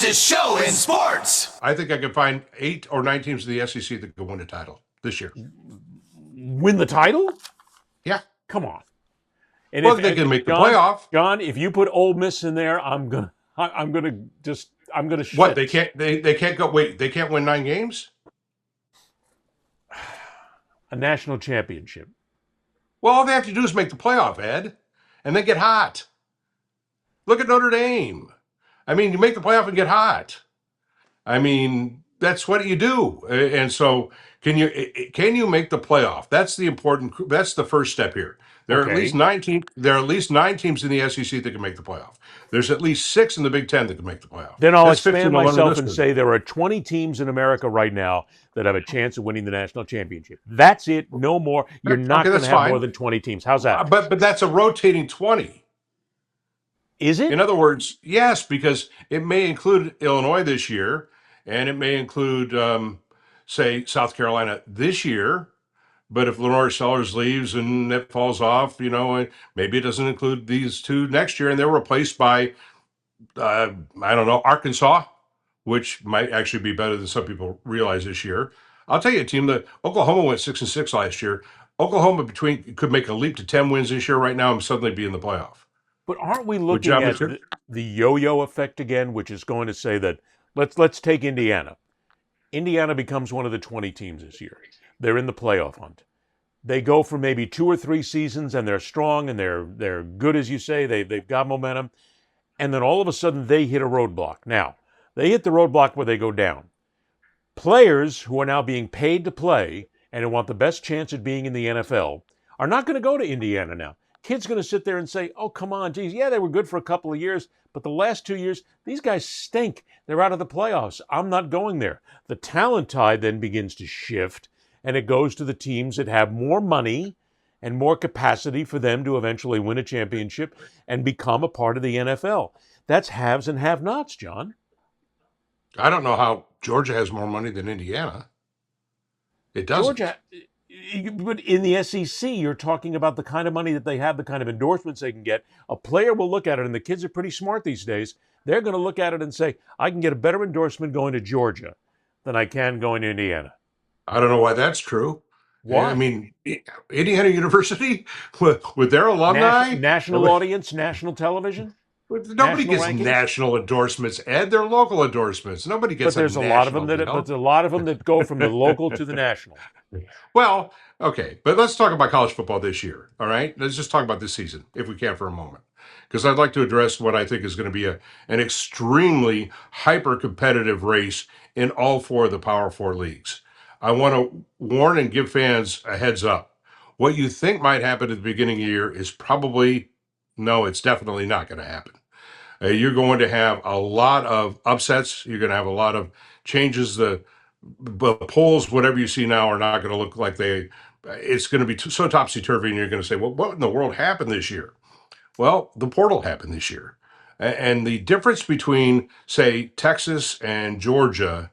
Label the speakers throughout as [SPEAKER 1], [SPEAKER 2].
[SPEAKER 1] fastest show in sports.
[SPEAKER 2] I think I could find 8 or 9 teams in the SEC that could win a title this year.
[SPEAKER 3] Win the title?
[SPEAKER 2] Yeah.
[SPEAKER 3] Come on. And
[SPEAKER 2] well, they can make the playoff.
[SPEAKER 3] John, if you put Ole Miss in there, I'm gonna shit.
[SPEAKER 2] What, they can't go. Wait, they can't win 9 games?
[SPEAKER 3] A national championship.
[SPEAKER 2] Well, all they have to do is make the playoff, Ed, and then get hot. Look at Notre Dame. I mean, you make the playoff and get hot. I mean, that's what you do. And so, can you make the playoff? That's the first step here. There are at least 9 teams. There are at least 9 teams in the SEC that can make the playoff. There's at least 6 in the Big Ten that can make the playoff.
[SPEAKER 3] Then I'll expand myself and say there are 20 teams in America right now that have a chance of winning the national championship. That's it. No more. You're not going to have more than 20 teams. How's that?
[SPEAKER 2] But that's a rotating 20.
[SPEAKER 3] Is it?
[SPEAKER 2] In other words, yes, because it may include Illinois this year, and it may include, say, South Carolina this year. But if Lenore Sellers leaves and it falls off, maybe it doesn't include these 2 next year, and they're replaced by, I don't know, Arkansas, which might actually be better than some people realize this year. I'll tell you a team that Oklahoma went 6-6 last year. Oklahoma could make a leap to 10 wins this year right now and suddenly be in the playoff.
[SPEAKER 3] But aren't we looking at the yo-yo effect again, which is going to say that let's take Indiana. Indiana becomes one of the 20 teams this year. They're in the playoff hunt. They go for maybe 2 or 3 seasons, and they're strong, and they're good, as you say. They've got momentum. And then all of a sudden, they hit a roadblock. Now, they hit the roadblock where they go down. Players who are now being paid to play and who want the best chance at being in the NFL are not going to go to Indiana now. Kids going to sit there and say, oh, come on, geez, yeah, they were good for a couple of years, but the last 2 years, these guys stink. They're out of the playoffs. I'm not going there. The talent tide then begins to shift, and it goes to the teams that have more money and more capacity for them to eventually win a championship and become a part of the NFL. That's haves and have-nots, John.
[SPEAKER 2] I don't know how Georgia has more money than Indiana. It doesn't.
[SPEAKER 3] Georgia, but in the SEC, you're talking about the kind of money that they have, the kind of endorsements they can get. A player will look at it, and the kids are pretty smart these days. They're going to look at it and say, I can get a better endorsement going to Georgia than I can going to Indiana.
[SPEAKER 2] I don't know why that's true.
[SPEAKER 3] Why?
[SPEAKER 2] I mean, Indiana University, with their alumni?
[SPEAKER 3] National audience, national television?
[SPEAKER 2] Nobody gets national endorsements, Ed. They're local endorsements. Nobody gets.
[SPEAKER 3] But there's a lot of them that go from the local to the national.
[SPEAKER 2] Well, okay, but let's talk about college football this year. All right, let's just talk about this season, if we can, for a moment, because I'd like to address what I think is going to be an extremely hyper-competitive race in all 4 of the Power 4 leagues. I want to warn and give fans a heads up. What you think might happen at the beginning of the year is it's definitely not going to happen. You're going to have a lot of upsets. You're going to have a lot of changes. The polls, whatever you see now, are not going to look like it's going to be so topsy-turvy, and you're going to say, well, what in the world happened this year? Well, the portal happened this year. And the difference between, say, Texas and Georgia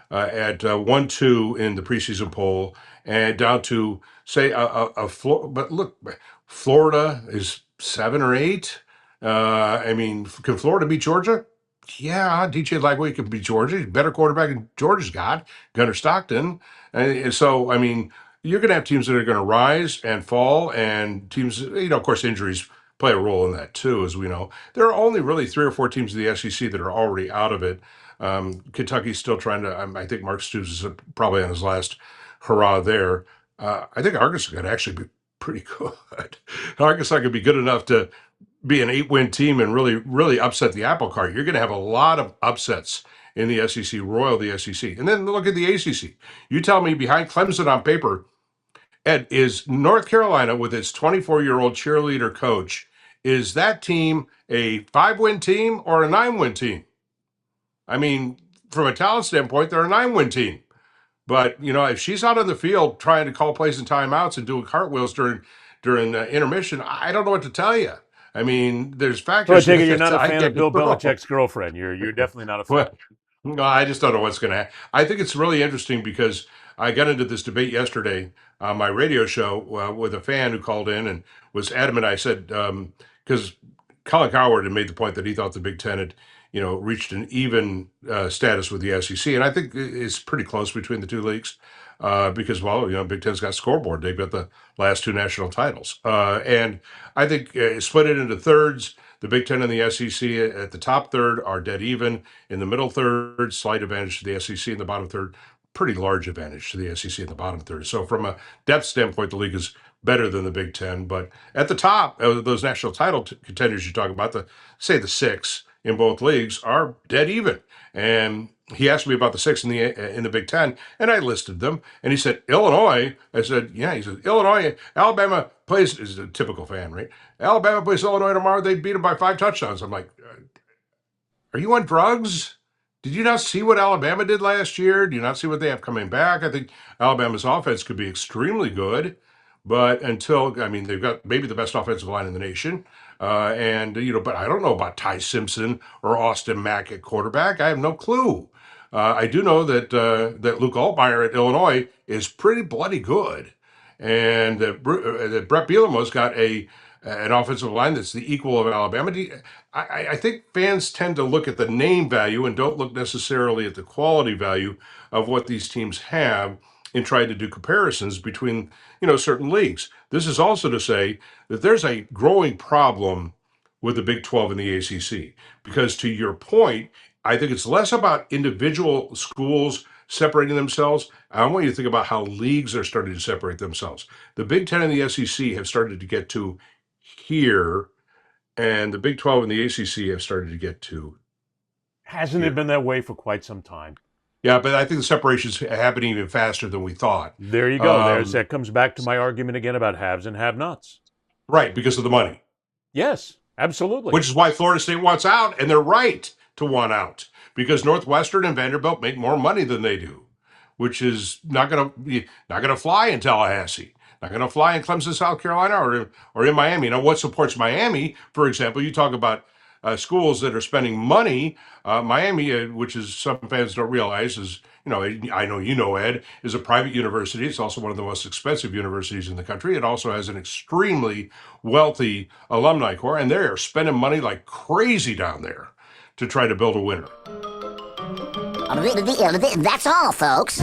[SPEAKER 2] at 1-2 in the preseason poll, and down to, say, but look, Florida is 7 or 8. I mean, can Florida beat Georgia? Yeah, DJ Lagway could beat Georgia. He's a better quarterback than Georgia's got, Gunnar Stockton. And so, I mean, you're going to have teams that are going to rise and fall, and teams, of course, injuries play a role in that too, as we know. There are only really 3 or 4 teams in the SEC that are already out of it. Kentucky's still trying to, I think Mark Stoops is probably on his last hurrah there. I think Arkansas could actually be pretty good. Arkansas could be good enough to be an 8-win team and really, really upset the apple cart. You're going to have a lot of upsets in the SEC, roil the SEC. And then look at the ACC. You tell me, behind Clemson on paper, Ed, is North Carolina with its 24-year-old cheerleader coach, is that team a 5-win team or a 9-win team? I mean, from a talent standpoint, they're a 9-win team. But, if she's out on the field trying to call plays and timeouts and doing cartwheels during intermission, I don't know what to tell you. I mean, there's factors.
[SPEAKER 3] So I take it you're not a fan of Bill Belichick's girlfriend. You're definitely not a fan.
[SPEAKER 2] Well, no, I just don't know what's going to happen. I think it's really interesting because I got into this debate yesterday on my radio show with a fan who called in and was adamant. I said, because Colin Cowherd had made the point that he thought the Big Ten had, reached an even status with the SEC, and I think it's pretty close between the two leagues because, well, Big Ten's got scoreboard. They've got the last two national titles, and I think split it into thirds. The Big Ten and the SEC at the top third are dead even. In the middle third, slight advantage to the SEC. In the bottom third, pretty large advantage to the SEC in the bottom third. So from a depth standpoint, the league is better than the Big Ten. But at the top, those national title contenders you talk about, the six in both leagues are dead even. And he asked me about the six in the Big Ten, and I listed them. And he said, Illinois. I said, yeah. He said, Illinois, Alabama plays, is a typical fan, right? Alabama plays Illinois tomorrow. They beat them by 5 touchdowns. I'm like, are you on drugs? Did you not see what Alabama did last year? Do you not see what they have coming back? I think Alabama's offense could be extremely good, but they've got maybe the best offensive line in the nation. But I don't know about Ty Simpson or Austin Mack at quarterback. I have no clue. I do know that Luke Altmaier at Illinois is pretty bloody good, and that Brett Bielema's got an offensive line that's the equal of Alabama. I think fans tend to look at the name value and don't look necessarily at the quality value of what these teams have in trying to do comparisons between, certain leagues. This is also to say that there's a growing problem with the Big 12 and the ACC, because to your point, I think it's less about individual schools separating themselves. I want you to think about how leagues are starting to separate themselves. The Big 10 and the SEC have started to get to here, and the Big 12 and the ACC have started to get to.
[SPEAKER 3] Hasn't it been that way for quite some time?
[SPEAKER 2] Yeah, but I think the separation's happening even faster than we thought.
[SPEAKER 3] There you go. That comes back to my argument again about haves and have-nots.
[SPEAKER 2] Right, because of the money.
[SPEAKER 3] Yes, absolutely.
[SPEAKER 2] Which is why Florida State wants out, and they're right to want out, because Northwestern and Vanderbilt make more money than they do, which is not gonna fly in Tallahassee, not gonna fly in Clemson, South Carolina, or in Miami. Now, what supports Miami, for example, you talk about schools that are spending money. Miami, which is some fans don't realize, is I know Ed, is a private university. It's also one of the most expensive universities in the country. It also has an extremely wealthy alumni corps, and they are spending money like crazy down there to try to build a winner.
[SPEAKER 4] That's all, folks.